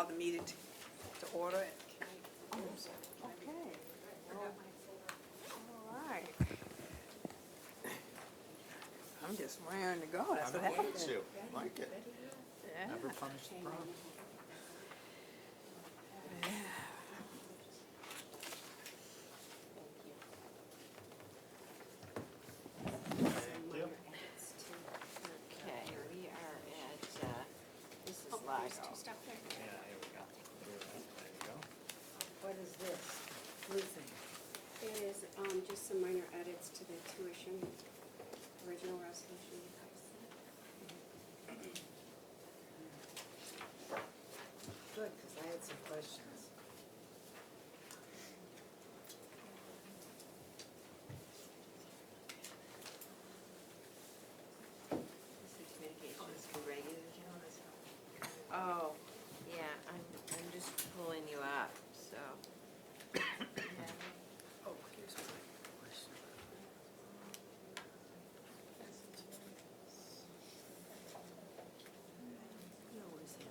call the meeting to order. Okay. All right. I'm just raring to go. That's what happens. You like it? Yeah. Never punish the problem. Thank you. Okay, we are at, this is Lago. Yeah, here we go. There you go. What is this? Blue thing? It is just some minor edits to the tuition, original resolution. Good, because I had some questions. This is communications for regular Jonas. Oh, yeah, I'm just pulling you up, so. Oh, here's my question. You always have to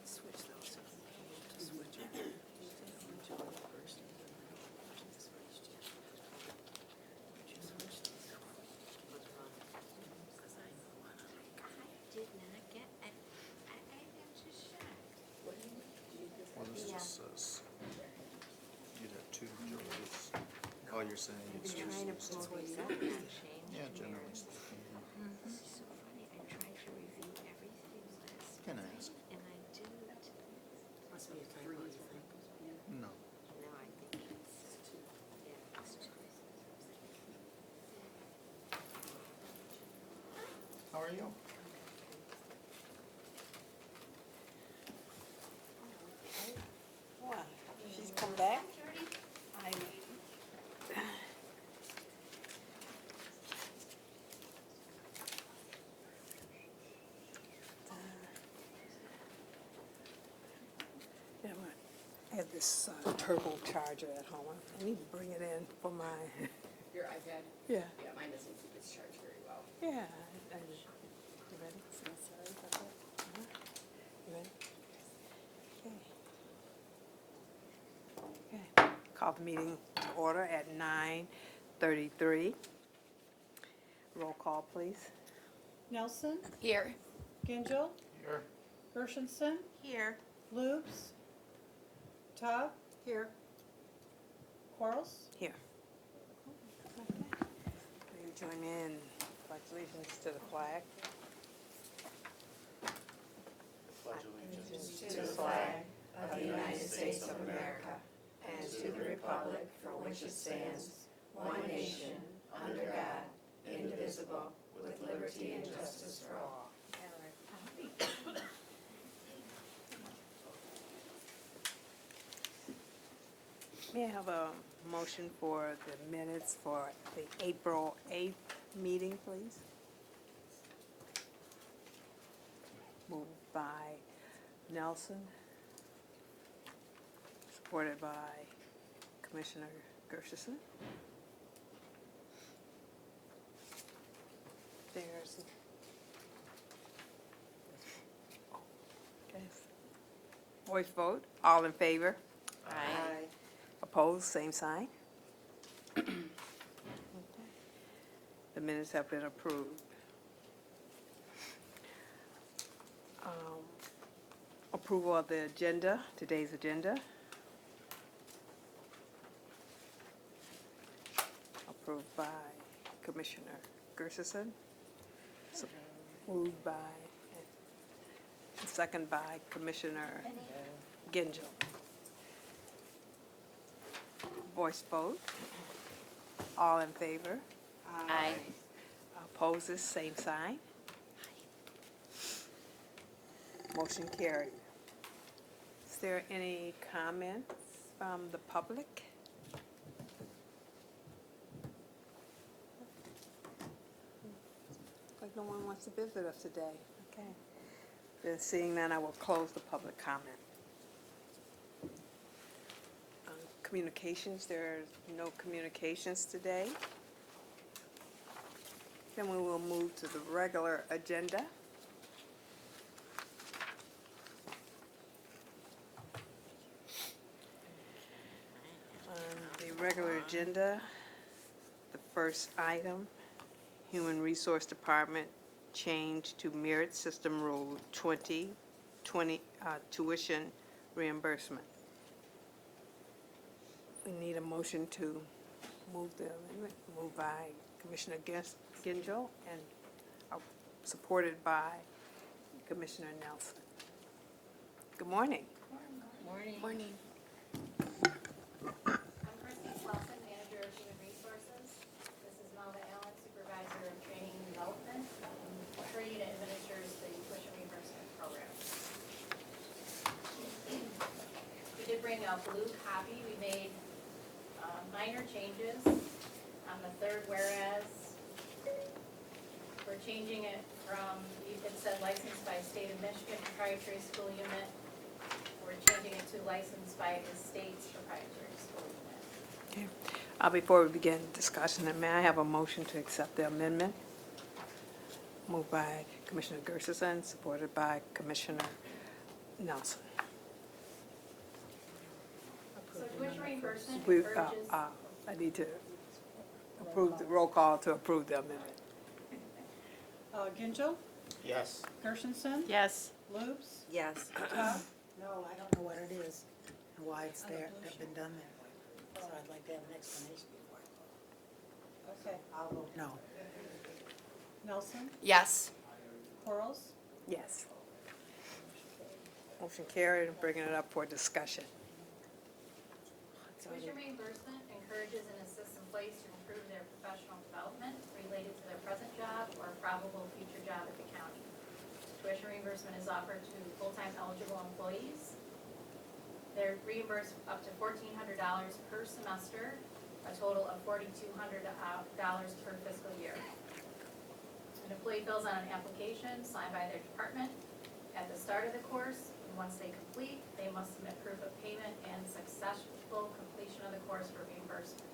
switch those. To switch it. Switch it first, and then just switch it. Just switch these. What's wrong? Because I know what I'm like. I did not get, I am just shocked. Well, this just says you'd have two Georges. Oh, you're saying it's I've been trying to just, pull these up and change. yeah, them. generally speaking. This is so funny, I tried to review everything last Can night, ask. and I didn't. Must be a typo, you think? No. No, I think it's, yeah, it's two. How are you? What? She's come back? I. Yeah, what? I have this turbo charger at home. I need to bring it in for my, Your iPad? yeah, Yeah, mine doesn't keep its charge very well. yeah. You ready? So sorry about that. You ready? Okay. Okay. Call the meeting to order at 9:33. Roll call, please. Nelson, Here. Gingell, Here. Gershenson, Here. Loops, Todd, Here. Quarles. Here. Will you join me in pledge allegiance to the flag? Pledge allegiance. To the flag of the United States of America and to the republic for which it stands, one nation, under God, indivisible, with liberty and justice for all. May I have a motion for the minutes for the April 8th meeting, please? Moved by Nelson, supported by Commissioner Gershenson. There's, okay. Voice vote, all in favor? Aye. Opposed, same sign. The minutes have been approved. Approval of the agenda, today's agenda. Approved by Commissioner Gershenson. Moved by, second by Commissioner Gingell. Voice vote. All in favor? Aye. Opposes, same sign. Motion carried. Is there any comments from the public? Like no one wants to visit us today. Okay. Then seeing none, I will close the public comment. Communications, there's no communications today. Then we will move to the regular agenda. regular agenda. The first item, Human Resource Department change to Merit System Rule 2020 tuition reimbursement. We need a motion to move the amendment, moved by Commissioner Gingell and supported by Commissioner Nelson. Good morning. Morning. I'm Christine Slauson, Manager of Human Resources. This is Melva Allen, Supervisor of Training and Development. Training and administers the tuition reimbursement program. We did bring a blue copy. We made minor changes on the third whereas. We're changing it from, it said licensed by State of Michigan Proprietary School Unit. We're changing it to licensed by the state's proprietary school unit. Okay. Before we begin discussion, may I have a motion to accept the amendment? Moved by Commissioner Gersison, supported by Commissioner Nelson. So tuition reimbursement We, encourages. I need to approve the roll call to approve the amendment. Gingell, Yes. Gershenson, Yes. Loops, Yes. Todd, No, I don't know what it is and why it's there, it's been done that way. So I'd like to have an explanation before I vote. okay, I'll vote no. Nelson, Yes. Quarles, Yes. Motion carried, and bringing it up for discussion. Tuition reimbursement encourages and assists employees to improve their professional development related to their present job or probable future job at the county. Tuition reimbursement is offered to full-time eligible employees. They're reimbursed up to $1,400 per semester, a total of $4,200 per fiscal year. An employee fills out an application signed by their department at the start of the course, and once they complete, they must submit proof of payment and successful completion of the course for reimbursement.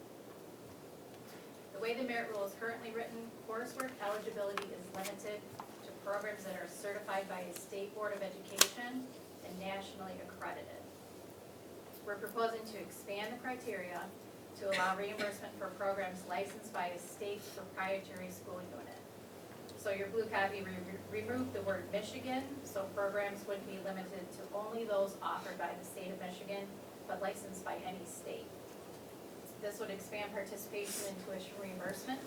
The way the merit rule is currently written, coursework eligibility is limited to programs that are certified by a state board of education and nationally accredited. We're proposing to expand the criteria to allow reimbursement for programs licensed by a state proprietary school unit. So your blue copy removed the word Michigan, so programs wouldn't be limited to only those offered by the state of Michigan, but licensed by any state. This would expand participation in tuition reimbursement,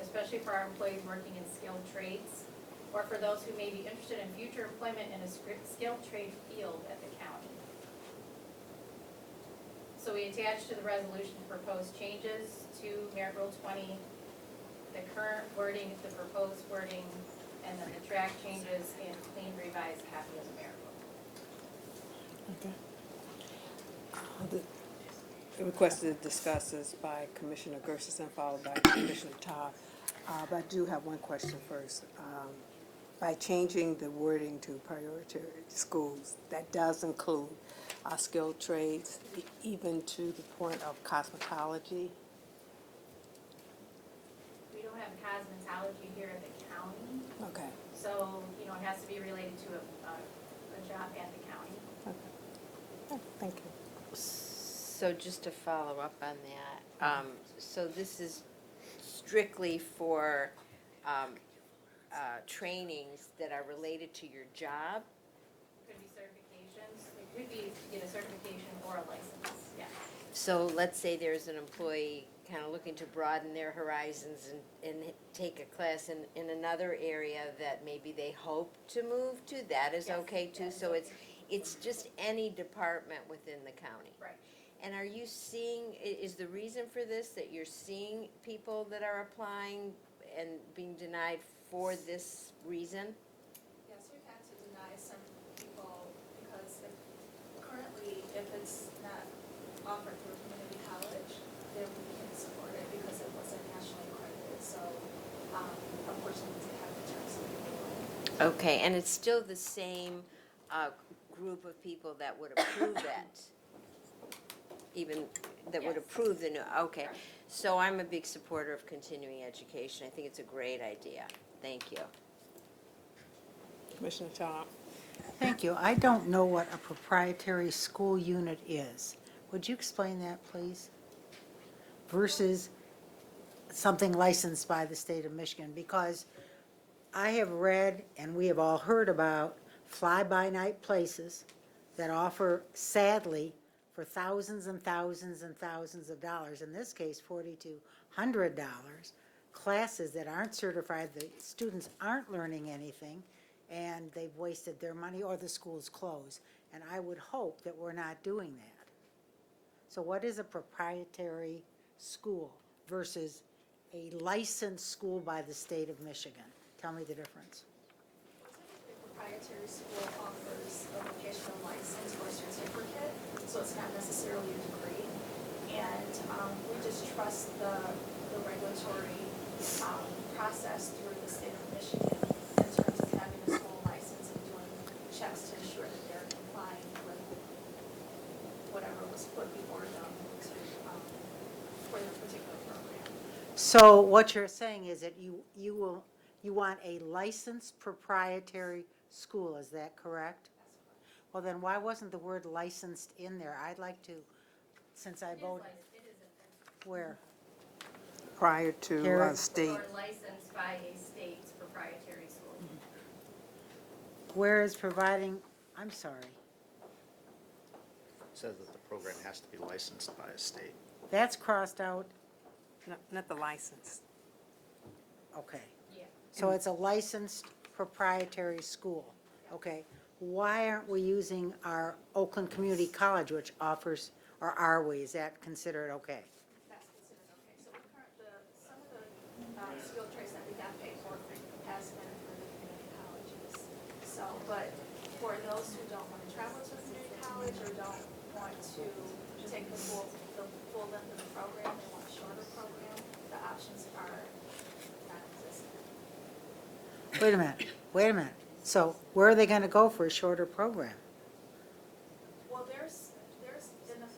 especially for our employees working in skilled trades, or for those who may be interested in future employment in a skilled trade field at the county. So we attached to the resolution proposed changes to Merit Rule 20, the current wording, the proposed wording, and then the track changes in clean revised copy of the Merit Rule. Okay. The requested to discuss is by Commissioner Gersison, followed by Commissioner Todd. But I do have one question first. By changing the wording to priority schools, that does include skilled trades, even to the point of cosmetology? We don't have cosmetology here at the county, Okay. so, it has to be related to a job at the county. Okay. Thank you. So just to follow up on that, so this is strictly for trainings that are related to your job? Could be certifications, it could be to get a certification or a license, yes. So let's say there's an employee kind of looking to broaden their horizons and take a class in another area that maybe they hope to move to, that is Yes, okay too? that is So okay. it's just any department within the county? Right. And are you seeing, is the reason for this that you're seeing people that are applying and being denied for this reason? Yes, we've had to deny some people because currently, if it's not offered through community college, then we can't support it because it wasn't nationally accredited. So, unfortunately, we have to turn some people away. Okay, and it's still the same group of people that would approve that? Even, that would Yes. approve the new, okay. Correct. So I'm a big supporter of continuing education. I think it's a great idea. Thank you. Commissioner Tom? Thank you. I don't know what a proprietary school unit is. Would you explain that, please? versus something licensed by the state of Michigan? Because I have read, and we have all heard about, fly-by-night places that offer, sadly, for thousands and thousands and thousands of dollars, in this case, $4,200, classes that aren't certified, the students aren't learning anything, and they've wasted their money, or the school's closed. And I would hope that we're not doing that. So what is a proprietary school versus a licensed school by the state of Michigan? Tell me the difference. Typically, proprietary school offers a vocational license or certificate, so it's not necessarily a degree. And we just trust the regulatory process through the state of Michigan in terms of having a school license and doing checks to ensure that they're complying with whatever was put before them to, for their particular program. So what you're saying is that you want a licensed proprietary school, is that correct? Well, then why wasn't the word licensed in there? I'd like to, since I voted. Where? Prior to Here. state. Or licensed by a state's proprietary school. Where is providing, I'm sorry, It says that the program has to be licensed by a state. that's crossed out, Not the license. okay. Yeah. So it's a licensed proprietary school, okay? Why aren't we using our Oakland Community College, which offers, or are we, is that considered okay? That's considered okay. So some of the skill trades that we have paid for has been through the community colleges. So, but for those who don't want to travel to the community college or don't want to take the full length of the program, they want a shorter program, the options are non-existent. Wait a minute. So where are they gonna go for a shorter program? Well, there's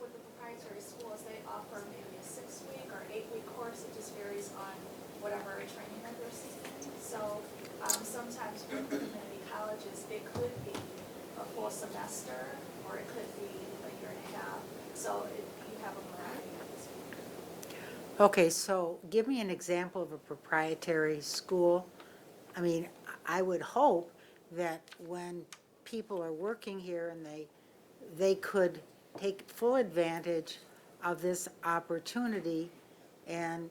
with the proprietary schools, they offer maybe a 6-week or 8-week course. It just varies on whatever training that they're seeking. So sometimes with the community colleges, it could be a full semester or it could be a year and a half. So you have a variety of this. Okay, so give me an example of a proprietary school. I mean, I would hope that when people are working here and they could take full advantage of this opportunity and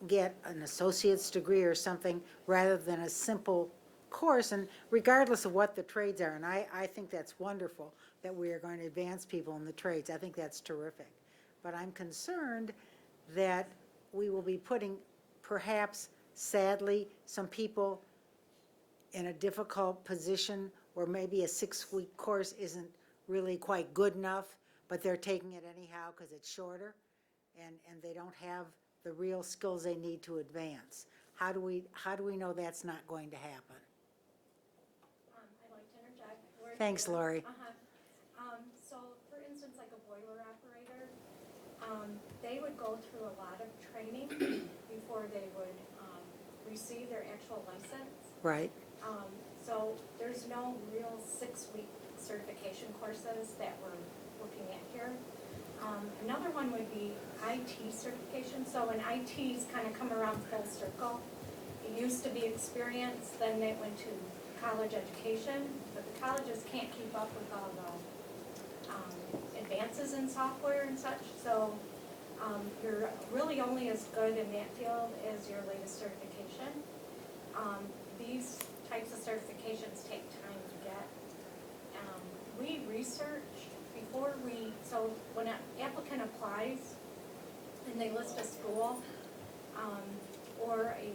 get an associate's degree or something rather than a simple course, and regardless of what the trades are. And I think that's wonderful that we are going to advance people in the trades. I think that's terrific. But I'm concerned that we will be putting, perhaps sadly, some people in a difficult position where maybe a 6-week course isn't really quite good enough, but they're taking it anyhow because it's shorter, and they don't have the real skills they need to advance. How do we know that's not going to happen? I'd like to interject. Thanks, Lori. So, for instance, like a boiler operator, they would go through a lot of training before they would receive their actual license. Right. So there's no real 6-week certification courses that we're looking at here. Another one would be IT certification. So when IT's kind of come around full circle, it used to be experience, then they went to college education, but the colleges can't keep up with all the advances in software and such. So you're really only as good in that field as your latest certification. These types of certifications take time to get. We research before so when an applicant applies and they list a school or a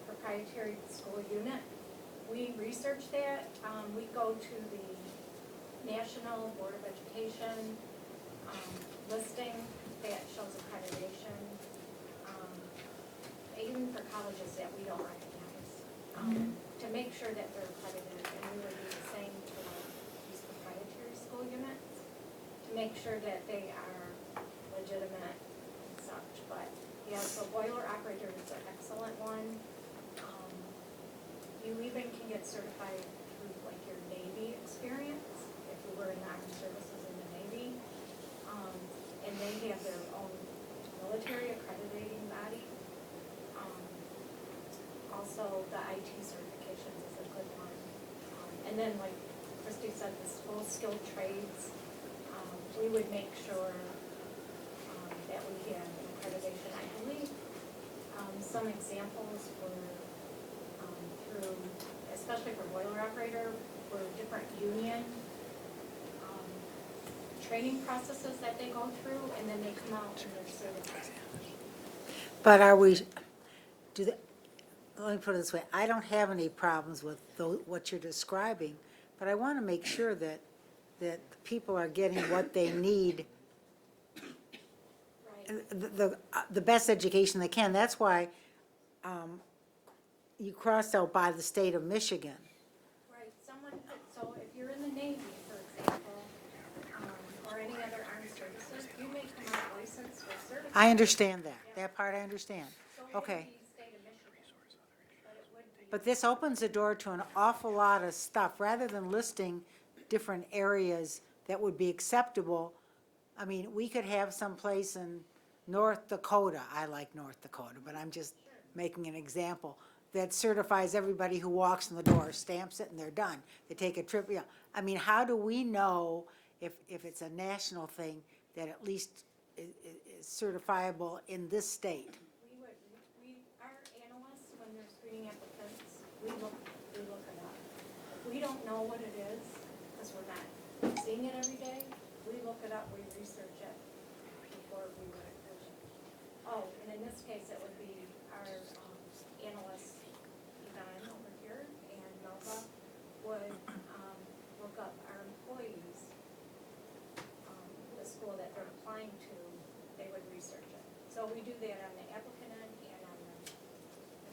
proprietary school unit, we research that. We go to the National Board of Education listing that shows accreditation, even for colleges that we don't recognize, to make sure that they're accredited. And we would do the same for these proprietary school units, to make sure that they are legitimate and such. But yeah, so boiler operator is an excellent one. You even can get certified through like your Navy experience, if you were in the armed services in the Navy. And they have their own military accrediting body. Also, the IT certifications is a good one. And then, like Christie said, the full skilled trades, we would make sure that we had accreditation. I believe some examples were through, especially for boiler operator, were different union training processes that they go through, and then they come out and they're certified. But are we, let me put it this way, I don't have any problems with what you're describing, but I want to make sure that people are getting what they need, Right. the best education they can. That's why you crossed out by the state of Michigan. Right, someone could, so if you're in the Navy, for example, or any other armed services, you may come out licensed or certified. I understand that part I understand. So it Okay. would be state of Michigan, but it would be. But this opens the door to an awful lot of stuff, rather than listing different areas that would be acceptable. I mean, we could have some place in North Dakota, I like North Dakota, but I'm just making an example, that certifies everybody who walks in the door, stamps it, and they're done. They take a trip, yeah. I mean, how do we know if it's a national thing that at least is certifiable in this state? Our analysts, when they're screening applicants, we look it up. If we don't know what it is, because we're not seeing it every day, we look it up, we research it before we would approve it. Oh, and in this case, it would be our analyst, Yvonne over here, and Nova would look up our employees, the school that they're applying to, they would research it. So we do that on the applicant end and on the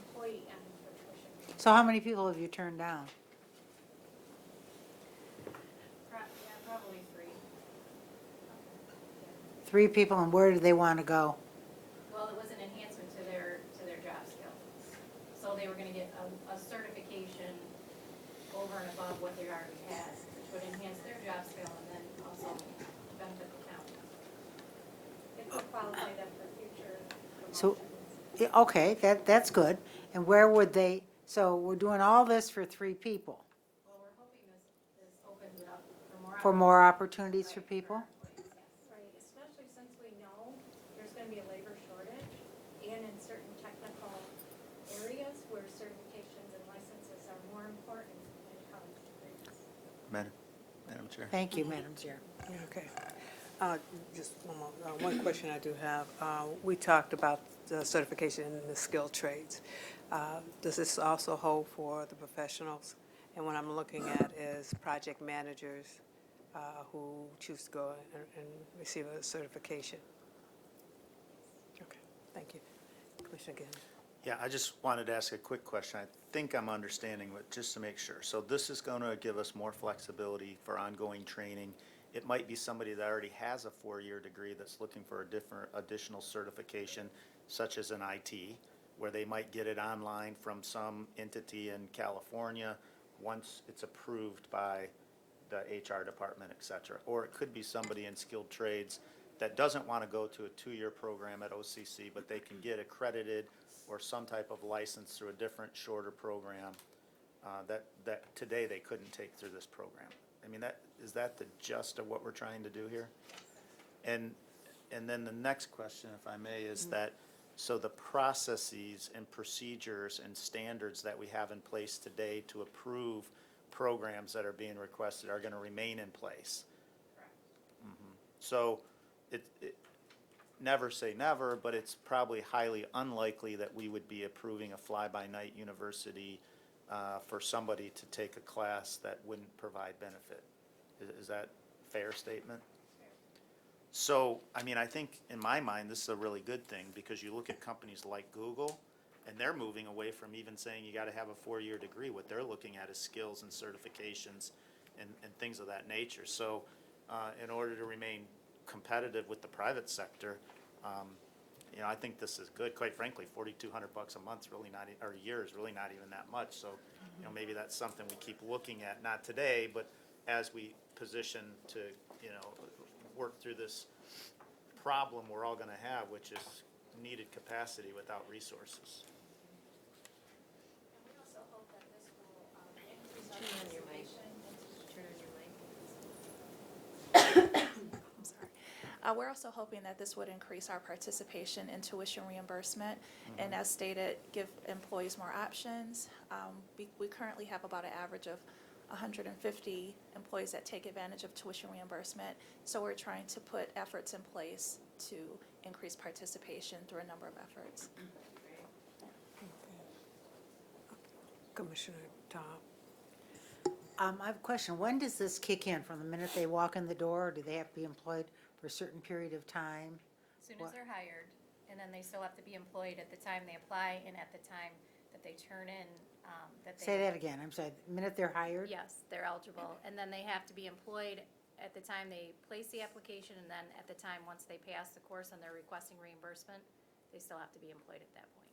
employee end for tuition. So how many people have you turned down? Probably 3. 3 people, and where do they want to go? Well, it was an enhancement to their job skill. So they were gonna get a certification over and above what they already had, which would enhance their job skill and then also benefit the county. It would qualify them for future So- promotions. Yeah, okay, that's good. And where would they, so we're doing all this for 3 people, Well, we're hoping this opens it up for more. for more opportunities for people? employees, yes. Right, especially since we know there's gonna be a labor shortage, and in certain technical areas where certifications and licenses are more important than college degrees. Madam Chair. Thank you, Madam Chair. Yeah, okay. Just one more, one question I do have. We talked about the certification in the skilled trades. Does this also hold for the professionals? And what I'm looking at is project managers who choose to go and receive a certification. Okay, thank you. Commissioner Gann. Yeah, I just wanted to ask a quick question. I think I'm understanding, but just to make sure. So this is going to give us more flexibility for ongoing training. It might be somebody that already has a 4-year degree that's looking for a different additional certification, such as an IT, where they might get it online from some entity in California once it's approved by the HR department, et cetera. Or it could be somebody in skilled trades that doesn't want to go to a 2-year program at OCC, but they can get accredited or some type of license through a different, shorter program that today they couldn't take through this program. I mean, is that the gist of what we're trying to do here? And then the next question, if I may, is that, so the processes and procedures and standards that we have in place today to approve programs that are being requested are gonna remain in place? Correct. So it never say never, but it's probably highly unlikely that we would be approving a fly-by-night university for somebody to take a class that wouldn't provide benefit. Is that a fair statement? So, I mean, I think in my mind, this is a really good thing, because you look at companies like Google, and they're moving away from even saying you gotta have a 4-year degree. What they're looking at is skills and certifications and things of that nature. So, in order to remain competitive with the private sector, you know, I think this is good. Quite frankly, $4,200 a month, really not, or a year is really not even that much. So, you know, maybe that's something we keep looking at, not today, but as we position to, you know, work through this problem we're all gonna have, which is needed capacity without resources. We also hope that this will increase our participation. I'm sorry. We're also hoping that this would increase our participation in tuition reimbursement, and as stated, give employees more options. We currently have about an average of 150 employees that take advantage of tuition reimbursement, so we're trying to put efforts in place to increase participation through a number of efforts. Commissioner Tom? I have a question. When does this kick in? From the minute they walk in the door, or do they have to be employed for a certain period of time? As soon What- as they're hired, and then they still have to be employed at the time they apply and at the time that they turn in, that they. Say that again, I'm sorry, the minute they're hired? Yes, they're eligible, and then they have to be employed at the time they place the application, and then at the time, once they pass the course and they're requesting reimbursement, they still have to be employed at that point.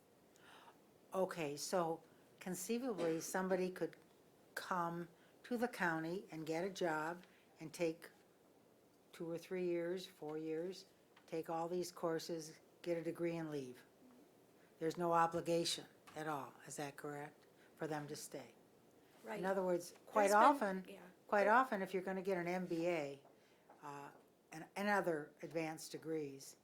Okay, so conceivably, somebody could come to the county and get a job and take 2 or 3 years, 4 years, take all these courses, get a degree and leave. There's no obligation at all, is that correct, for them to stay? Right. In other words, quite There's been- often, yeah. if you're going to get an MBA and other advanced degrees,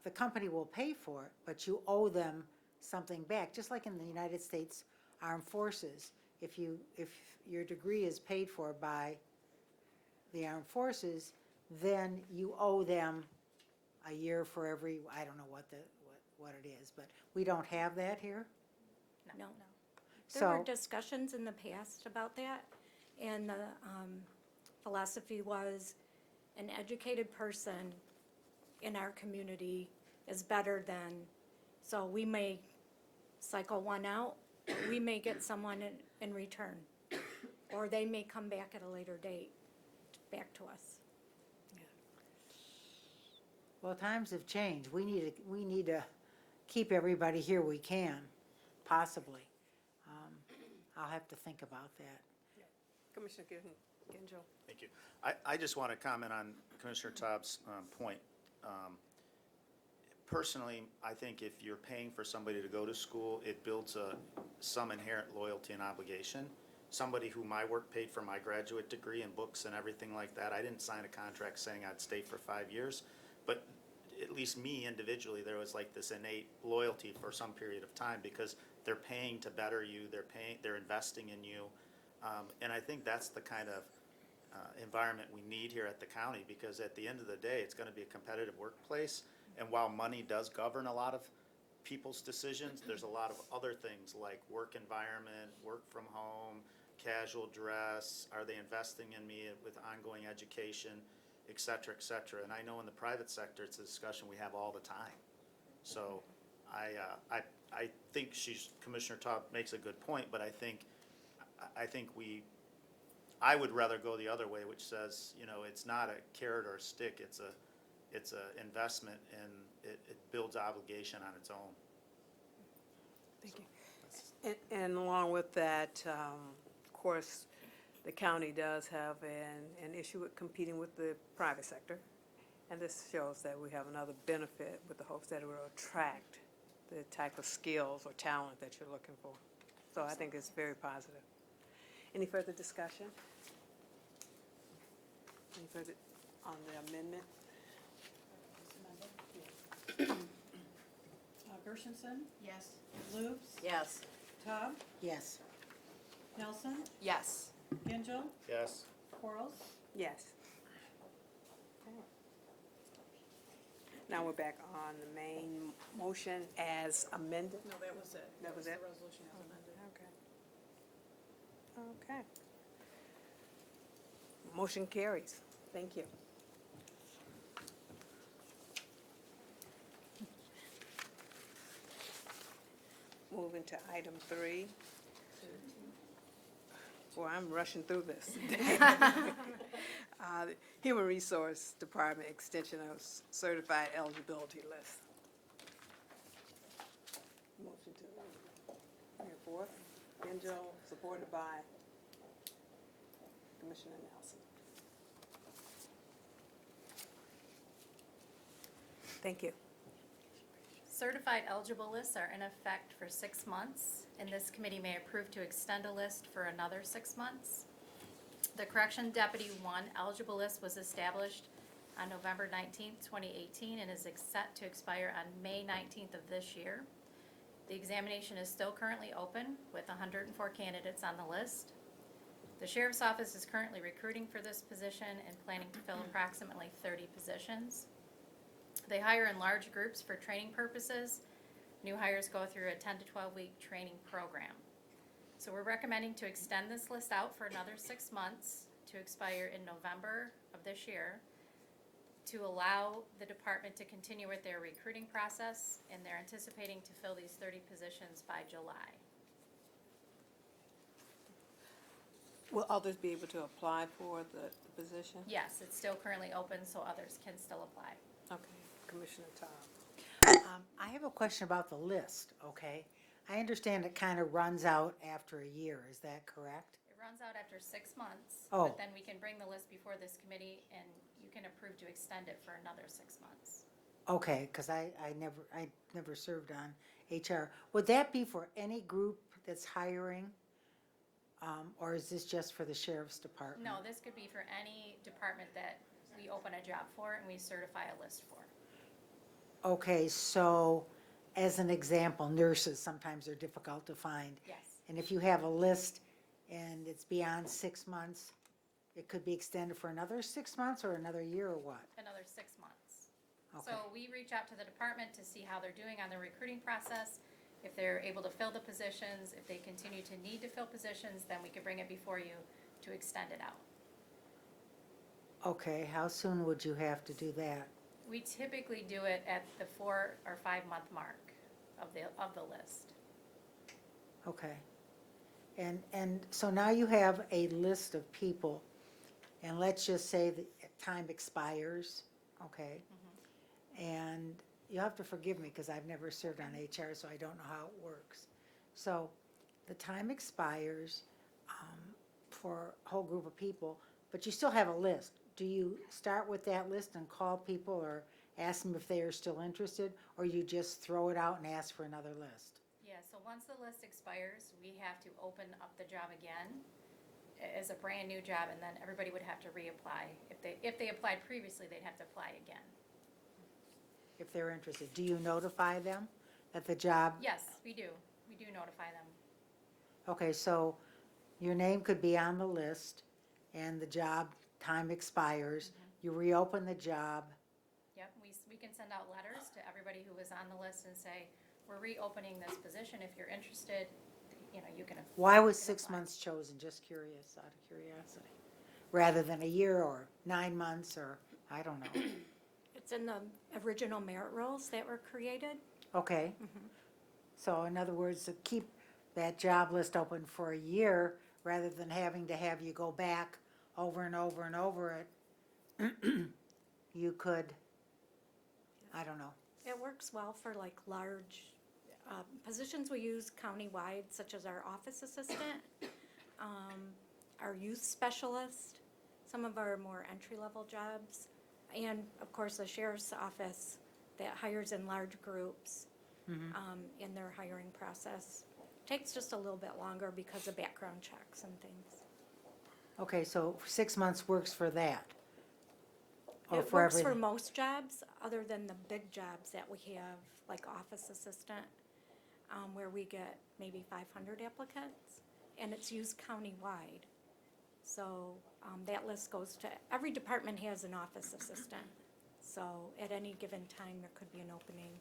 the company will pay for it, but you owe them something back. Just like in the United States Armed Forces, if your degree is paid for by the Armed Forces, then you owe them a year for every, I don't know what it is, but we don't have that here. No. There So, were discussions in the past about that, and the philosophy was an educated person in our community is better than, so we may cycle one out, but we may get someone in return, or they may come back at a later date, back to us. well, times have changed. We need to keep everybody here we can, possibly. I'll have to think about that. Commissioner Genjo? Thank you. I just want to comment on Commissioner Taub's point. Personally, I think if you're paying for somebody to go to school, it builds some inherent loyalty and obligation. Somebody whom I work paid for my graduate degree and books and everything like that, I didn't sign a contract saying I'd stay for 5 years, but at least me individually, there was like this innate loyalty for some period of time because they're paying to better you, they're investing in you. And I think that's the kind of environment we need here at the county, because at the end of the day, it's gonna be a competitive workplace. And while money does govern a lot of people's decisions, there's a lot of other things like work environment, work from home, casual dress, are they investing in me with ongoing education, et cetera, et cetera. And I know in the private sector, it's a discussion we have all the time. So I think Commissioner Taub makes a good point, but I think I would rather go the other way, which says, it's not a carrot or a stick, it's a investment, and it builds obligation on its own. Thank you. And along with that, of course, the county does have an issue with competing with the private sector. And this shows that we have another benefit with the hopes that it will attract the type of skills or talent that you're looking for. So I think it's very positive. Any further discussion? Any further on the amendment? Gershenson, Yes. Lubes, Yes. Taub, Yes. Nelson, Yes. Gingell, Yes? Quarles. Yes. Okay. Now we're back on the main motion as amended. No, that was it. That was it? The resolution as amended. Okay. Okay. Motion carries. Thank you. Moving to item 3. Boy, I'm rushing through this. Human Resource Department extension of certified eligibility list. Motion to bring it forth. Genjo, supported by Commissioner Nelson. Thank you. Certified eligible lists are in effect for 6 months, and this committee may approve to extend a list for another 6 months. The Correction Deputy 1 eligible list was established on November 19th, 2018, and is set to expire on May 19th of this year. The examination is still currently open with 104 candidates on the list. The Sheriff's Office is currently recruiting for this position and planning to fill approximately 30 positions. They hire in large groups for training purposes. New hires go through a 10 to 12-week training program. So we're recommending to extend this list out for another 6 months to expire in November of this year to allow the department to continue with their recruiting process, and they're anticipating to fill these 30 positions by July. Will others be able to apply for the position? Yes, it's still currently open, so others can still apply. Okay, Commissioner Todd. I have a question about the list, okay? I understand it kind of runs out after a year, is that correct? It runs out after 6 months, Oh. but then we can bring the list before this committee, and you can approve to extend it for another 6 months. Okay, because I never served on HR. Would that be for any group that's hiring? Or is this just for the sheriff's department? No, this could be for any department that we open a job for and we certify a list for. Okay, so as an example, nurses, sometimes they're difficult to find. Yes. And if you have a list and it's beyond 6 months, it could be extended for another 6 months or another year or what? Another 6 months. Okay. So we reach out to the department to see how they're doing on the recruiting process. If they're able to fill the positions, if they continue to need to fill positions, then we could bring it before you to extend it out. Okay, how soon would you have to do that? We typically do it at the 4 or 5 month mark of the list. Okay. And so now you have a list of people, and let's just say that time expires, okay? And you'll have to forgive me because I've never served on HR, so I don't know how it works. So the time expires for a whole group of people, but you still have a list. Do you start with that list and call people or ask them if they are still interested, or you just throw it out and ask for another list? Yeah, so once the list expires, we have to open up the job again as a brand new job, and then everybody would have to reapply. If they applied previously, they'd have to apply again. If they're interested. Do you notify them that the job? Yes, we do. We do notify them. Okay, so your name could be on the list and the job time expires. You reopen the job. Yep, we can send out letters to everybody who was on the list and say, we're reopening this position. If you're interested, you can. Why was you can 6 apply. months chosen? Just curious, out of curiosity. Rather than a year or 9 months or, I don't know. It's in the original merit rolls that were created. Okay. So in other words, to keep that job list open for a year rather than having to have you go back over and over and over it, you could, I don't know. It works well for like large positions we use countywide, such as our office assistant, our youth specialist, some of our more entry-level jobs, and of course the sheriff's office that hires in large groups in their hiring process. Takes just a little bit longer because of background checks and things. Okay, so 6 months works for that? Or It for works for everything? most jobs, other than the big jobs that we have, like office assistant, where we get maybe 500 applicants, and it's used countywide. So that list goes to, every department has an office assistant. So at any given time, there could be an opening.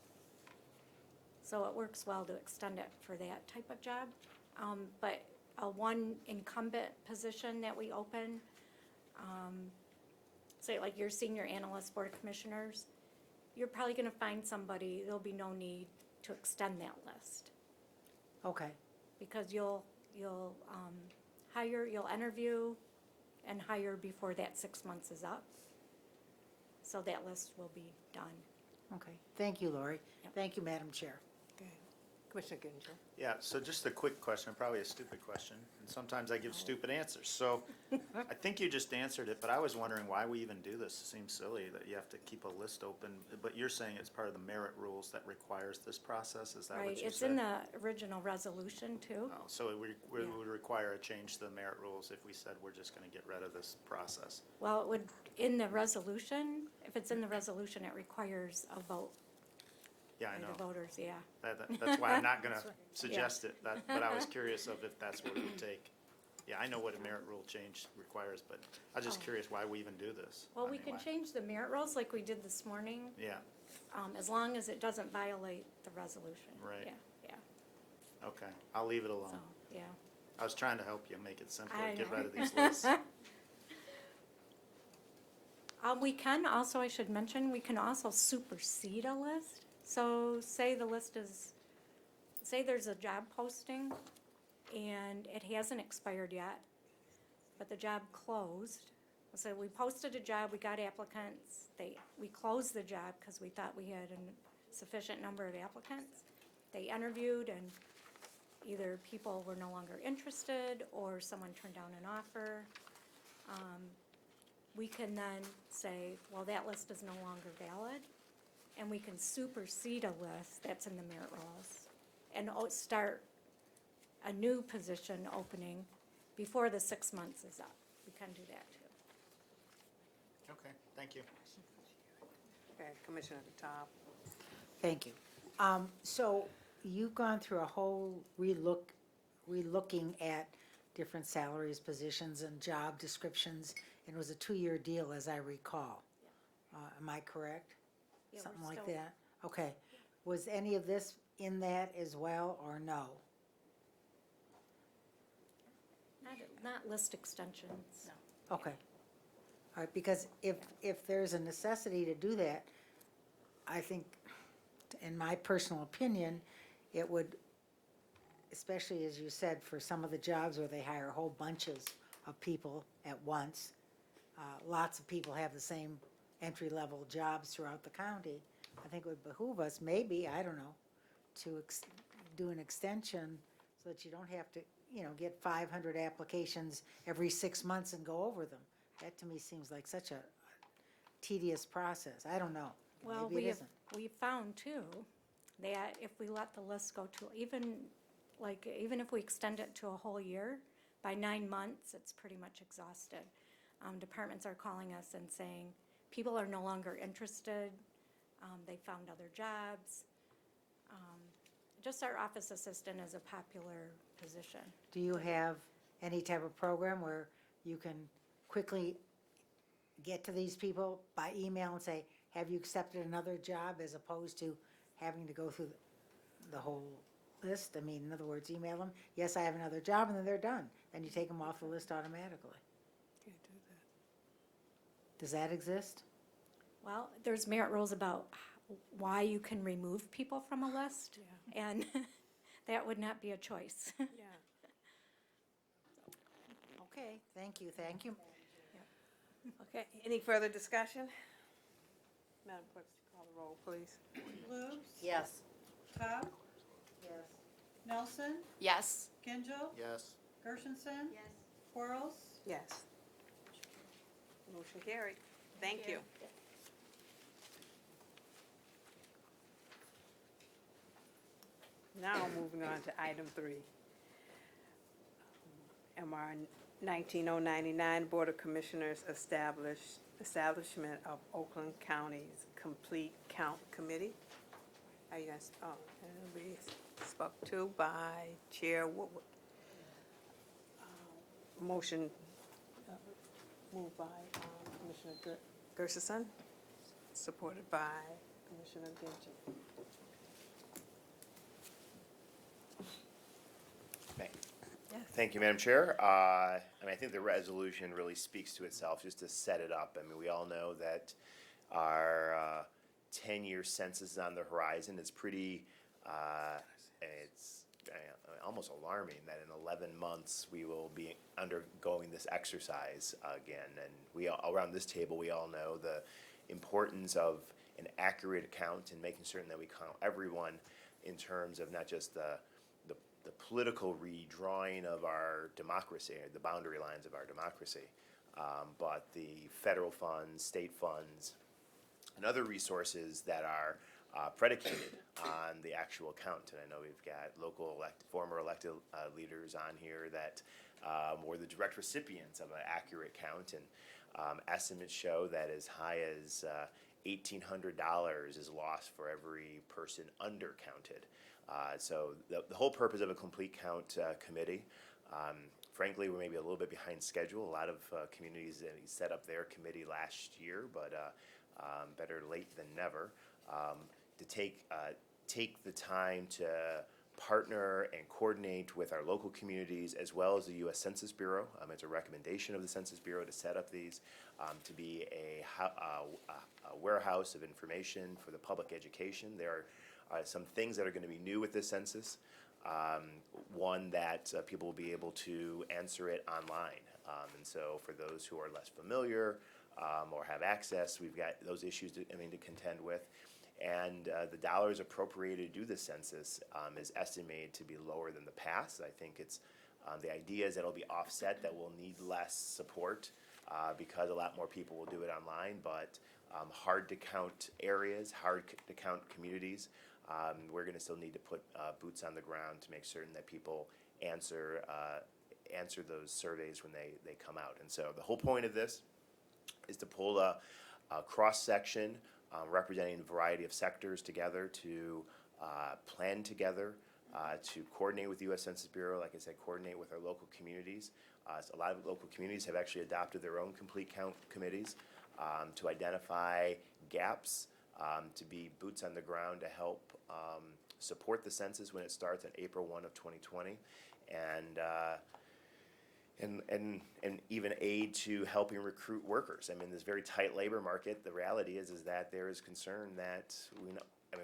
So it works well to extend it for that type of job. But one incumbent position that we open, say like your senior analyst board of commissioners, you're probably gonna find somebody, there'll be no need to extend that list. Okay, Because you'll hire, you'll interview and hire before that 6 months is up. So that list will be done. okay. Thank you, Lori. Yep. Thank you, Madam Chair. Okay. Commissioner Ginchel. Yeah, so just a quick question, probably a stupid question, and sometimes I give stupid answers. So I think you just answered it, but I was wondering why we even do this. It seems silly that you have to keep a list open, but you're saying it's part of the merit rules that requires this process? Is that what you Right, said? it's in the original resolution too. Oh, so it Yeah. would require a change to the merit rules if we said we're just gonna get rid of this process? Well, it would, in the resolution, if it's in the resolution, it requires a vote Yeah, I by the know. voters, yeah. That's why I'm not gonna suggest it, but I was curious of if that's what it would take. Yeah, I know what a merit rule change requires, but I was just Oh. curious why we even do this. Well, I we mean, can why- change the merit rules like we did this morning, Yeah, as long as it doesn't violate the resolution. Right. Yeah, yeah, okay, I'll leave it so, alone. yeah. I was trying to help you make it simpler, I get know. rid of these lists. We can also, I should mention, we can also supersede a list. So say the list is, say there's a job posting and it hasn't expired yet, but the job closed. So we posted a job, we got applicants, we closed the job because we thought we had a sufficient number of applicants. They interviewed and either people were no longer interested or someone turned down an offer. We can then say, well, that list is no longer valid, and we can supersede a list that's in the merit rolls and start a new position opening before the 6 months is up. We can do that too. Okay, thank you. Okay, Commissioner at the top. Thank you. So you've gone through a whole relooking at different salaries, positions, and job descriptions, and it was a 2-year deal, as I recall. Am I correct? Yeah, we're Something like still- that? Okay. Was any of this in that as well, or no? Not list extensions. Okay. All right, because if there's a necessity to do that, I think, in my personal opinion, it would, especially as you said, for some of the jobs where they hire whole bunches of people at once, lots of people have the same entry-level jobs throughout the county, I think it would behoove us, maybe, I don't know, to do an extension so that you don't have to, get 500 applications every 6 months and go over them. That to me seems like such a tedious process. I don't know. Well, Maybe it isn't. we found too, that if we let the list go to, even if we extend it to a whole year, by 9 months, it's pretty much exhausted. Departments are calling us and saying, people are no longer interested, they found other jobs. Just our office assistant is a popular position. Do you have any type of program where you can quickly get to these people by email and say, have you accepted another job, as opposed to having to go through the whole list? I mean, in other words, email them, yes, I have another job, and then they're done. Then you take them off the list automatically. Can't do that. Does that exist? Well, there's merit rules about why you can remove people from a list, and that would not be a choice. Yeah. Okay, thank you, thank you. Okay, any further discussion? Madam Clerk, call the roll, please. Lubes, Yes. Cobb, Yes. Nelson, Yes. Gingel, Yes. Gershenson. Yes. Quarles. Yes. Motion carried. Thank you. Now, moving on to item 3. MR 19099, Board of Commissioners establishment of Oakland County's Complete Count Committee. Are you guys, and it'll be spoke to by Chair Woodward. Motion moved by Commissioner Gershenson, supported by Commissioner Gingell. Thank you, Madam Chair. I think the resolution really speaks to itself, just to set it up. I mean, we all know that our 10-year census is on the horizon. It's pretty, it's almost alarming that in 11 months, we will be undergoing this exercise again. And we, around this table, we all know the importance of an accurate count and making certain that we count everyone in terms of not just the political redrawing of our democracy, the boundary lines of our democracy, but the federal funds, state funds, and other resources that are predicated on the actual count. And I know we've got former elected leaders on here that were the direct recipients of an accurate count, and estimates show that as high as $1,800 is lost for every person undercounted. So the whole purpose of a complete count committee, frankly, we're maybe a little bit behind schedule. A lot of communities set up their committee last year, but better late than never. To take the time to partner and coordinate with our local communities as well as the U.S. Census Bureau. It's a recommendation of the Census Bureau to set up these, to be a warehouse of information for the public education. There are some things that are going to be new with this census. One that people will be able to answer it online. And so for those who are less familiar or have access, we've got those issues to contend with. And the dollars appropriated to do the census is estimated to be lower than the past. I think it's the idea is that it'll be offset, that we'll need less support because a lot more people will do it online, but hard to count areas, hard to count communities. We're going to still need to put boots on the ground to make certain that people answer those surveys when they come out. And so the whole point of this is to pull a cross-section representing a variety of sectors together to plan together, to coordinate with the U.S. Census Bureau, like I said, coordinate with our local communities. So a lot of local communities have actually adopted their own complete count committees to identify gaps, to be boots on the ground to help support the census when it starts on April 1 of 2020, and even aid to helping recruit workers. This very tight labor market, the reality is that there is concern that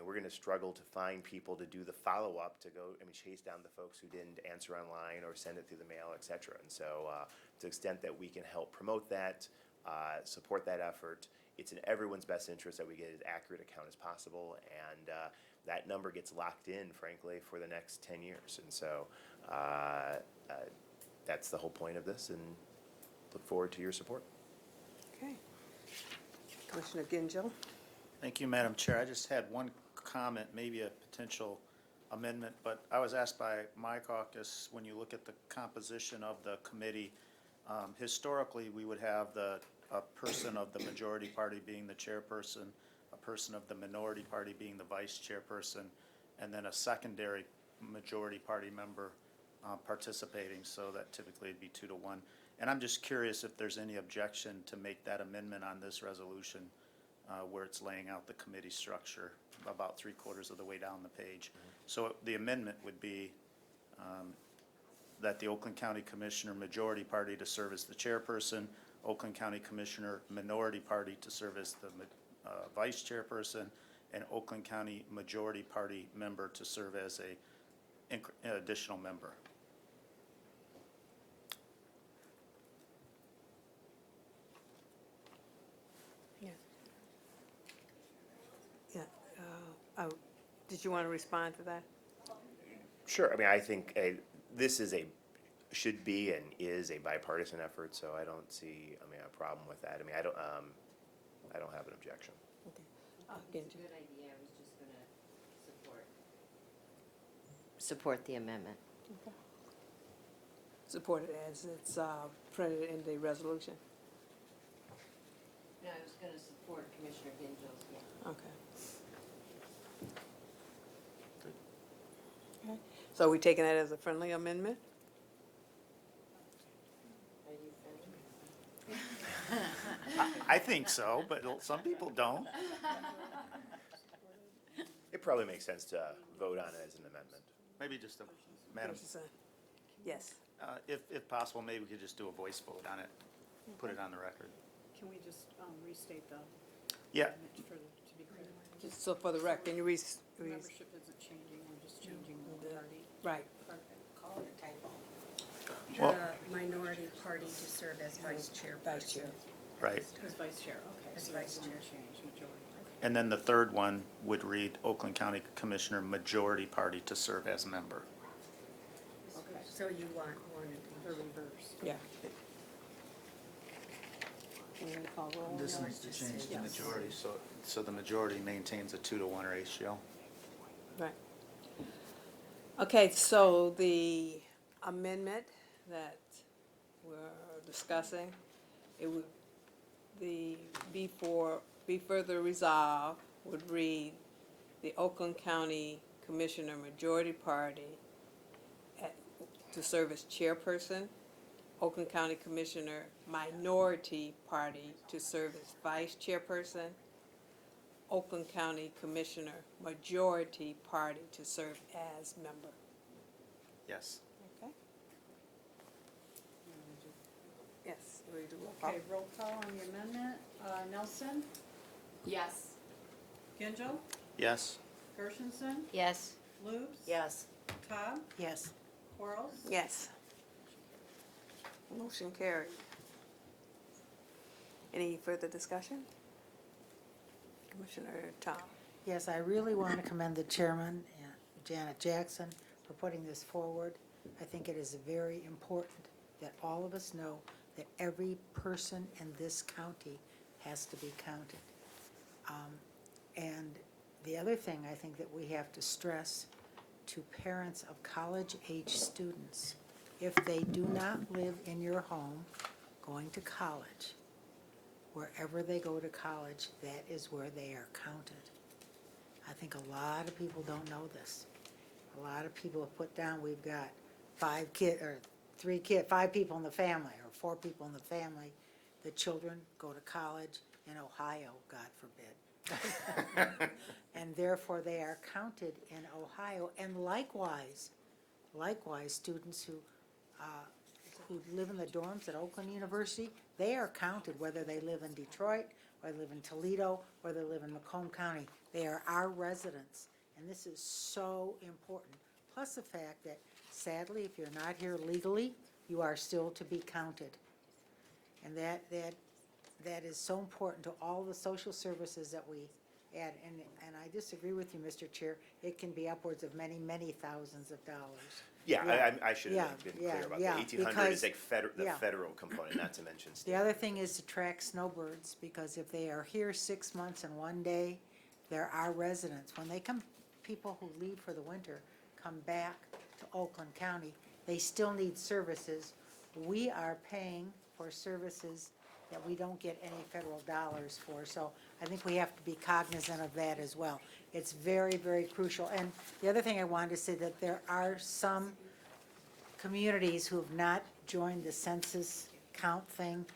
we're going to struggle to find people to do the follow-up, to go, chase down the folks who didn't answer online or send it through the mail, et cetera. And so to the extent that we can help promote that, support that effort, it's in everyone's best interest that we get as accurate a count as possible, and that number gets locked in, frankly, for the next 10 years. And so that's the whole point of this, and look forward to your support. Okay. Commissioner Gingell? Thank you, Madam Chair. I just had one comment, maybe a potential amendment, but I was asked by my caucus, when you look at the composition of the committee, historically, we would have a person of the majority party being the chairperson, a person of the minority party being the vice chairperson, and then a secondary majority party member participating, so that typically it'd be 2-1. And I'm just curious if there's any objection to make that amendment on this resolution where it's laying out the committee structure about 3/4 of the way down the page. So the amendment would be that the Oakland County Commissioner Majority Party to serve as the chairperson, Oakland County Commissioner Minority Party to serve as the vice chairperson, and Oakland County Majority Party member to serve as an additional member. Yeah. Did you want to respond to that? Sure. I think this should be and is a bipartisan effort, so I don't see a problem with that. I don't have an objection. Okay. It's a good idea, I was just gonna support the amendment. Okay. Support it as it's printed in the resolution? No, I was gonna support Commissioner Gingell's, yeah. Okay. Okay. So are we taking that as a friendly amendment? Are you friendly? I think so, but some people don't. It probably makes sense to vote on it as an amendment. Maybe just Madam, Yes. if possible, maybe we could just do a voice vote on it, put it on the record. Can we just restate the Yeah, amendment to be clear? Just so for the record, can you Membership isn't changing, we're just changing the party. right. Call it a typo. well, Minority party to serve as vice chair. Vice chair. right. As vice chair, okay. As So vice that's one chair. change, majority. And then the third one would read Oakland County Commissioner Majority Party to serve as member. So you want one in the reverse? Yeah. You gonna call roll? This No, needs to just- change the yes. majority, so the majority maintains a 2-to-1 ratio. Right. Okay, so the amendment that we're discussing, it would, be further resolved would read, the Oakland County Commissioner Majority Party to serve as chairperson, Oakland County Commissioner Minority Party to serve as vice chairperson, Oakland County Commissioner Majority Party to serve as member. Yes. Okay? Yes, we do roll call. Okay, roll call on the amendment. Nelson, Yes. Gingell, Yes? Gershenson, Yes. Lubes. Yes. Cobb, Yes. Quarles. Yes. Motion carried. Any further discussion? Commissioner Tom? Yes, I really want to commend the chairman, Janet Jackson, for putting this forward. I think it is very important that all of us know that every person in this county has to be counted. And the other thing I think that we have to stress to parents of college-age students, if they do not live in your home going to college, wherever they go to college, that is where they are counted. I think a lot of people don't know this. A lot of people have put down, we've got 5 people in the family, or 4 people in the family. The children go to college in Ohio, God forbid. And therefore, they are counted in Ohio. And likewise, students who live in the dorms at Oakland University, they are counted whether they live in Detroit, or they live in Toledo, or they live in Macomb County. They are our residents, and this is so important. Plus the fact that sadly, if you're not here legally, you are still to be counted. And that is so important to all the social services that we add. And I disagree with you, Mr. Chair, it can be upwards of many, many thousands of dollars. Yeah, I should have Yeah, been clear about yeah, that. 1,800 is because- like the yeah. federal component, not to mention The state. other thing is to track snowbirds, because if they are here 6 months and 1 day, they're our residents. When they come, people who leave for the winter come back to Oakland County, they still need services. We are paying for services that we don't get any federal dollars for, so I think we have to be cognizant of that as well. It's very, very crucial. And the other thing I wanted to say, that there are some communities who have not joined the census count thing,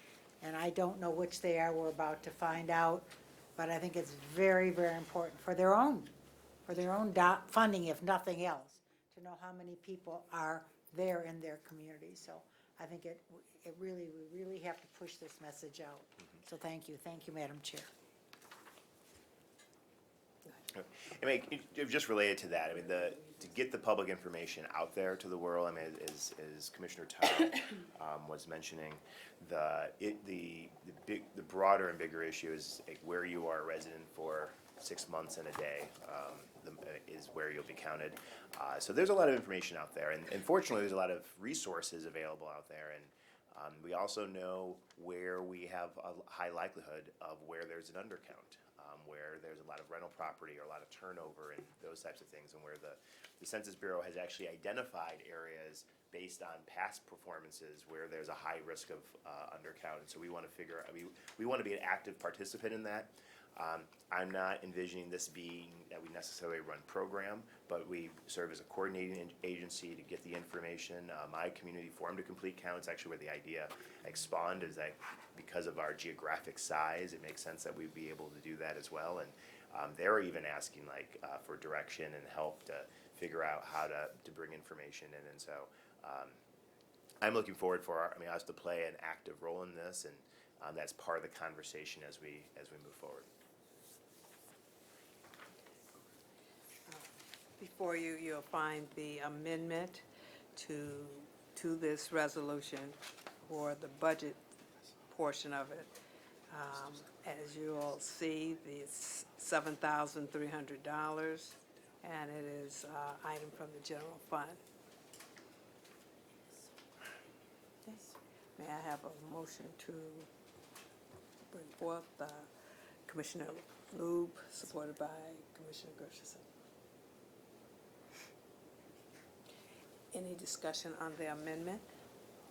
and I don't know which they are, we're about to find out, but I think it's very, very important for their own funding, if nothing else, to know how many people are there in their community. So I think we really have to push this message out. So thank you, Madam Chair. I mean, just related to that, I mean, to get the public information out there to the world, I mean, as Commissioner Todd was mentioning, the broader and bigger issue is like where you are a resident for 6 months and a day is where you'll be counted. So there's a lot of information out there, and fortunately, there's a lot of resources available out there, and we also know where we have a high likelihood of where there's an undercount, where there's a lot of rental property or a lot of turnover and those types of things, and where the Census Bureau has actually identified areas based on past performances where there's a high risk of undercount. And so we want to we want to be an active participant in that. I'm not envisioning this being that we necessarily run program, but we serve as a coordinating agency to get the information. My community form to complete count is actually where the idea spawned, is that because of our geographic size, it makes sense that we'd be able to do that as well. And they're even asking for direction and help to figure out how to bring information in. And so I'm looking forward for us to play an active role in this, and that's part of the conversation as we move forward. Before you, you'll find the amendment to this resolution for the budget portion of it. As you all see, it's $7,300, and it is item from the general fund. May I have a motion to bring forth Commissioner Lube, supported by Commissioner Gershenson? Any discussion on the amendment?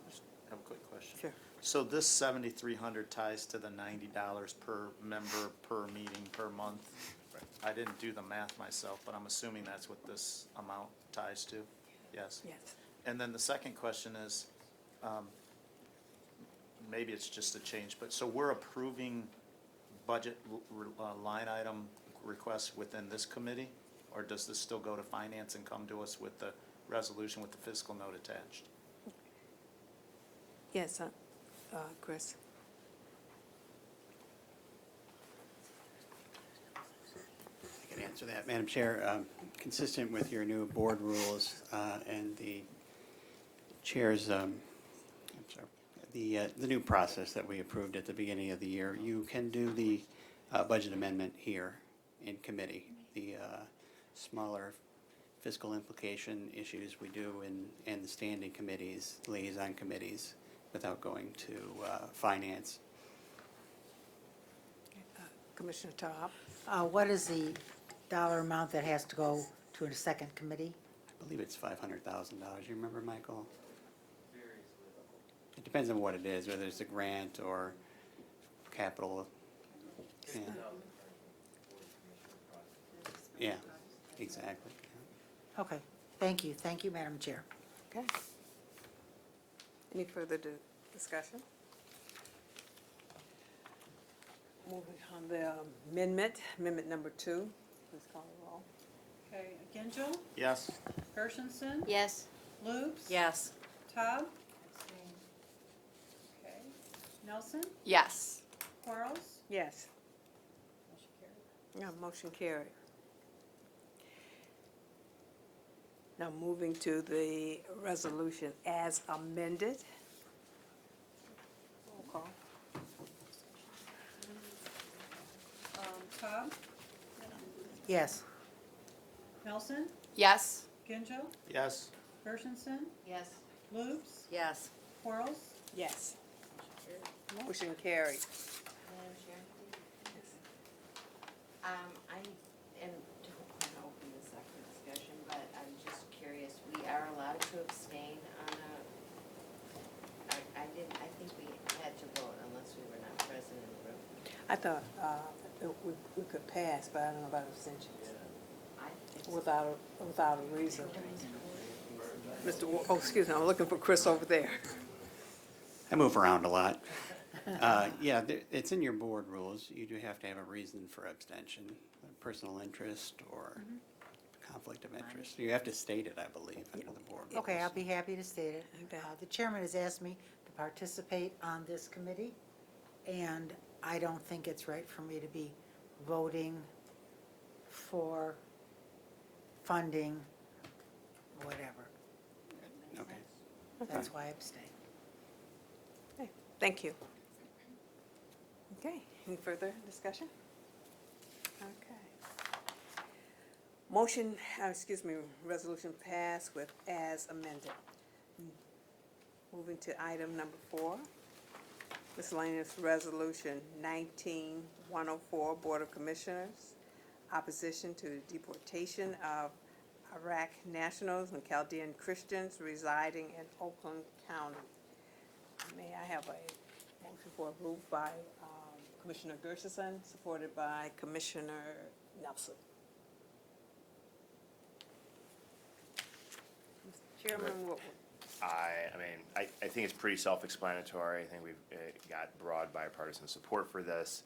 I have a quick question. Sure. So this 7,300 ties to the $90 per member, per meeting, per month? I didn't do the math myself, but I'm assuming that's what this amount ties to? Yes? Yes. And then the second question is, maybe it's just a change, but so we're approving budget line item requests within this committee? Or does this still go to finance and come to us with the resolution with the fiscal note attached? Yes, Chris? I can answer that, Madam Chair. Consistent with your new board rules and the chair's, the new process that we approved at the beginning of the year, you can do the budget amendment here in committee. The smaller fiscal implication issues we do in the standing committees, liaison committees, without going to finance. Commissioner Todd? What is the dollar amount that has to go to a second committee? I believe it's $500,000. You remember, Michael? It depends on what it is, whether it's a grant or capital. Yeah, yeah, exactly. Okay, thank you, Madam Chair. Okay. Any further discussion? Moving on the amendment number 2. Please call the roll. Okay, Gingell, Yes? Gershenson, Yes. Lubes. Yes. Cobb. Okay, Nelson, Yes. Quarles. Yes. Motion carried. Yeah, motion carried. Now moving to the resolution as amended. Roll call. Cobb, Yes. Nelson, Yes. Gingell, Yes? Gershenson, Yes. Lubes, Yes. Quarles. Yes. Motion carried. Madam Chair? I don't want to open this up for discussion, but I'm just curious, we are allowed to abstain on I think we had to vote unless we were not present in the room. I thought we could pass, but I don't know about abstentions. I think so. Without a reason. Excuse me, I'm looking for Chris over there. I move around a lot. Yeah, it's in your board rules. You do have to have a reason for abstention, personal interest or conflict of interest. You have to state it, I believe, under the board rules. Okay, I'll be happy to state it. Okay. The chairman has asked me to participate on this committee, and I don't think it's right for me to be voting for funding, whatever. Okay. That's why I abstain. Okay, thank you. Okay, any further discussion? Okay. Resolution passed with as amended. Moving to item number 4, miscellaneous resolution 19104, Board of Commissioners, opposition to the deportation of Iraq nationals and Chaldean Christians residing in Oakland County. May I have a motion for approval by Commissioner Gershenson, supported by Commissioner Nelson? Mr. Chairman, I think it's pretty self-explanatory. I think we've got broad bipartisan support for this.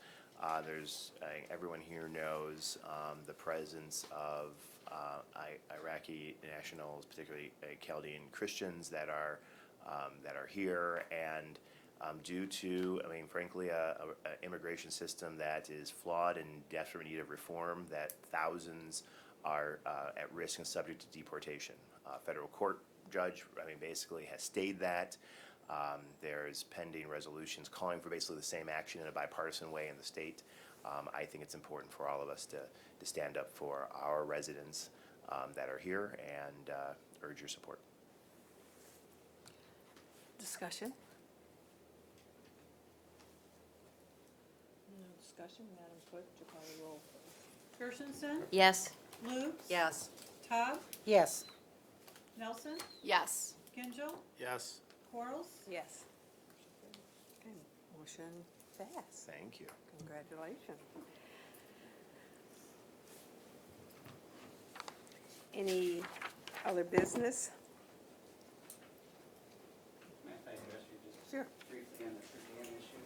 Everyone here knows the presence of Iraqi nationals, particularly Chaldean Christians that are here, and due to, frankly, a immigration system that is flawed and desperate need of reform, that thousands are at risk and subject to deportation. Federal court judge, basically has stayed that. There's pending resolutions calling for basically the same action in a bipartisan way in the state. I think it's important for all of us to stand up for our residents that are here and urge your support. Discussion? No discussion, Madam Clerk, would you call the roll, please? Kirshenson, Yes. Lukes. Yes. Todd, Yes. Nelson, Yes. Kinzel, Yes. Quarles. Yes. Okay, motion passed. Thank you. Congratulations. Any other business? Sure. Briefly on the per diem issue.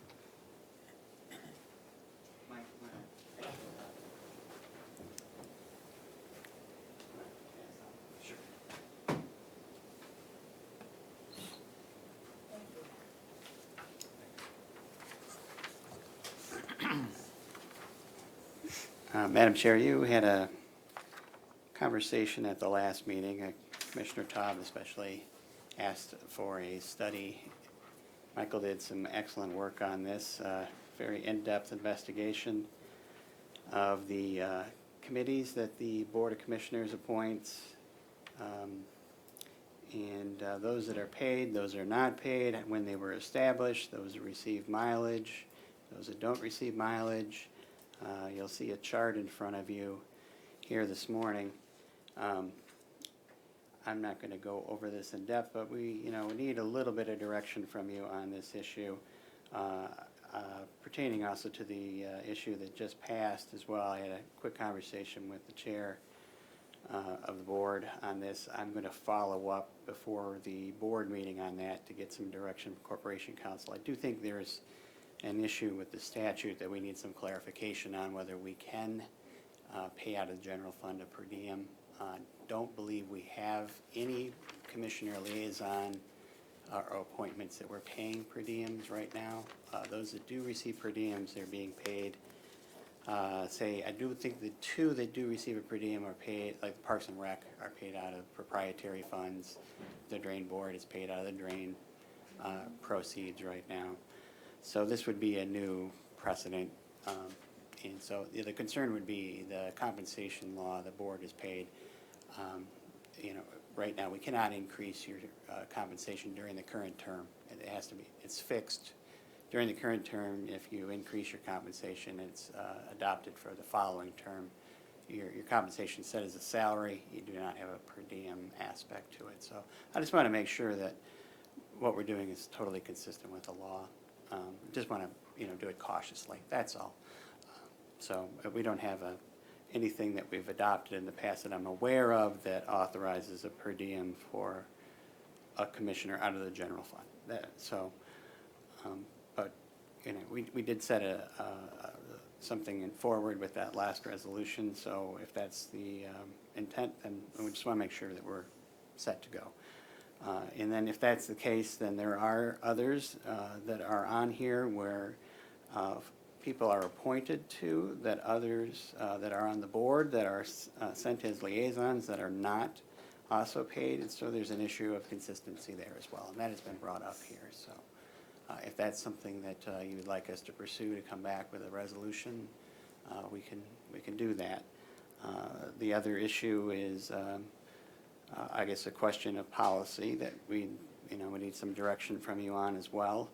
Mike, you wanna take it up? Sure. Madam Chair, you had a conversation at the last meeting. Commissioner Taub especially asked for a study. Michael did some excellent work on this, very in-depth investigation of the committees that the Board of Commissioners appoints, and those that are paid, those that are not paid, when they were established, those that receive mileage, those that don't receive mileage. You'll see a chart in front of you here this morning. I'm not going to go over this in depth, but we need a little bit of direction from you on this issue, pertaining also to the issue that just passed as well. I had a quick conversation with the chair of the board on this. I'm going to follow up before the board meeting on that to get some direction from Corporation Counsel. I do think there's an issue with the statute that we need some clarification on, whether we can pay out of the general fund a per diem. Don't believe we have any commissioner liaison or appointments that we're paying per diems right now. Those that do receive per diems, they're being paid. I do think the two that do receive a per diem are paid, like Parks and Rec, are paid out of proprietary funds. The Drain Board is paid out of the drain proceeds right now. So this would be a new precedent. And so the concern would be the compensation law the board is paid. Right now, we cannot increase your compensation during the current term. It has to be, it's fixed. During the current term, if you increase your compensation, it's adopted for the following term. Your compensation set as a salary. You do not have a per diem aspect to it. So I just want to make sure that what we're doing is totally consistent with the law. Just want to, do it cautiously. That's all. So we don't have anything that we've adopted in the past that I'm aware of that authorizes a per diem for a commissioner out of the general fund. But we did set something forward with that last resolution. So if that's the intent, then we just want to make sure that we're set to go. And then if that's the case, then there are others that are on here where people are appointed to, that others that are on the board that are sent as liaisons that are not also paid. And so there's an issue of consistency there as well. And that has been brought up here. So if that's something that you would like us to pursue to come back with a resolution, we can do that. The other issue is, I guess, a question of policy that we need some direction from you on as well,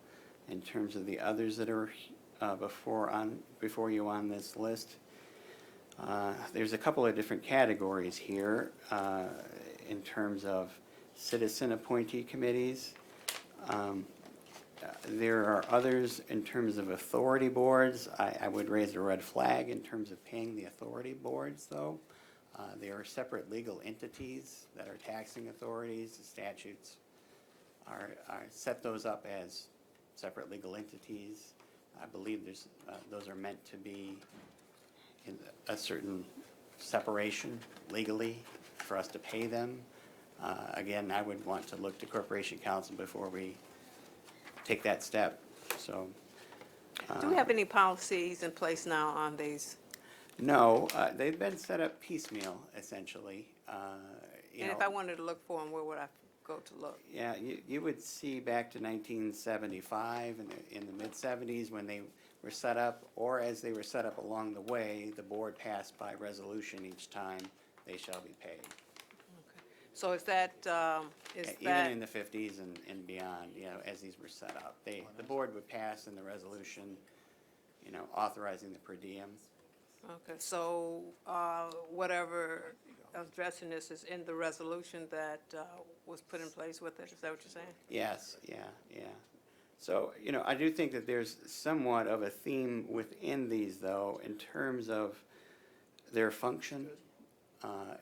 in terms of the others that are before you on this list. There's a couple of different categories here in terms of citizen appointee committees. There are others in terms of authority boards. I would raise a red flag in terms of paying the authority boards, though. There are separate legal entities that are taxing authorities. The statutes are set those up as separate legal entities. I believe those are meant to be in a certain separation legally for us to pay them. Again, I would want to look to Corporation Counsel before we take that step. So, Do we have any policies in place now on these? no, they've been set up piecemeal, essentially. And if I wanted to look for them, where would I go to look. Yeah, you would see back to 1975 in the mid-70s when they were set up, or as they were set up along the way, the board passed by resolution each time, they shall be paid. So is that, Even in the 50s and beyond, you know, as these were set up. The board would pass in the resolution, you know, authorizing the per diem. okay, so whatever addressing this is in the resolution that was put in place with it, is that what you're saying? Yes, yeah. So, you know, I do think that there's somewhat of a theme within these, though, in terms of their function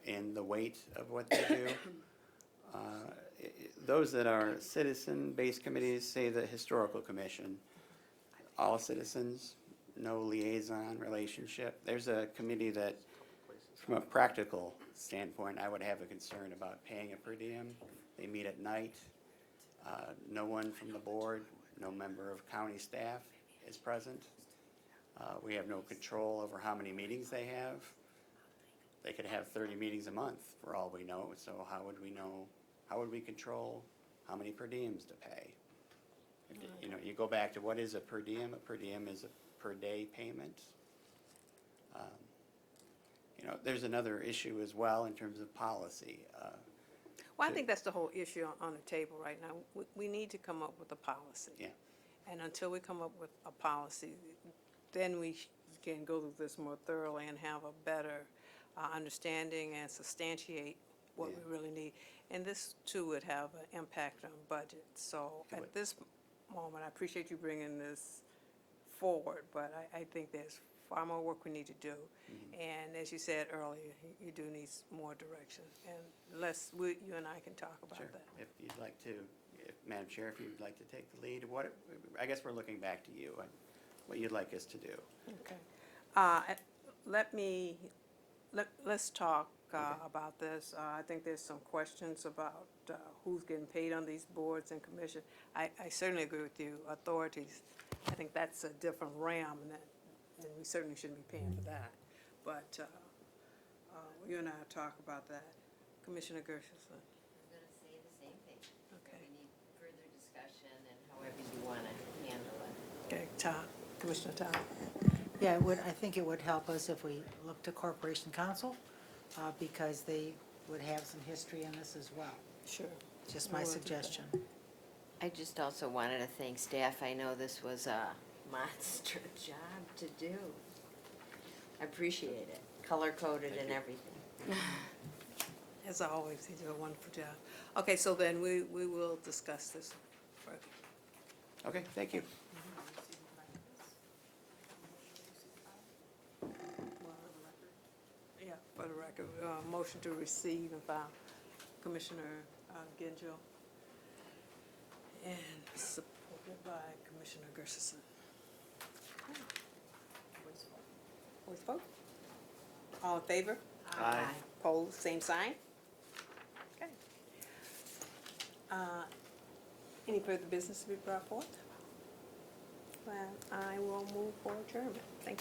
and the weight of what they do. Those that are citizen-based committees, say the Historical Commission, all citizens, no liaison relationship. There's a committee that, from a practical standpoint, I would have a concern about paying a per diem. They meet at night. No one from the board, no member of county staff is present. We have no control over how many meetings they have. They could have 30 meetings a month for all we know, so how would we know, how would we control how many per diems to pay? You know, you go back to what is a per diem? A per diem is a per day payment. You know, there's another issue as well in terms of policy. Well, I think that's the whole issue on the table right now. We need to come up with a policy. Yeah. And until we come up with a policy, then we can go through this more thoroughly and have a better understanding and substantiate what we really need. And this too would have an impact on budget. So at this moment, I appreciate you bringing this forward, but I think there's far more work we need to do. And as you said earlier, you do need more direction. And you and I can talk about Sure. that. If you'd like to, Madam Chair, if you'd like to take the lead, I guess we're looking back to you on what you'd like us to do. Okay. Let's talk about this. I think there's some questions about who's getting paid on these boards and commission. I certainly agree with you, authorities. I think that's a different realm, and we certainly shouldn't be paying for that. But you and I will talk about that. Commissioner Gershenson. I'm going to say the same thing. Okay. We need further discussion and however you want to handle it. Okay, Todd, Commissioner Todd. Yeah, I think it would help us if we look to Corporation Council, because they would have some history in this as well. Sure. Just my suggestion. I just also wanted to thank staff. I know this was a monster job to do. I appreciate it. Color-coded and everything. As always, they do a wonderful job. Okay, so then we will discuss this further. Okay, thank you. Yeah, for the record, motion to receive and file Commissioner Gingell and supported by Commissioner Gershenson. Voice vote? All in favor? Aye. Opposed, same sign? Okay. Any further business to be brought forth? Well, I will move for adjournment. Thank you.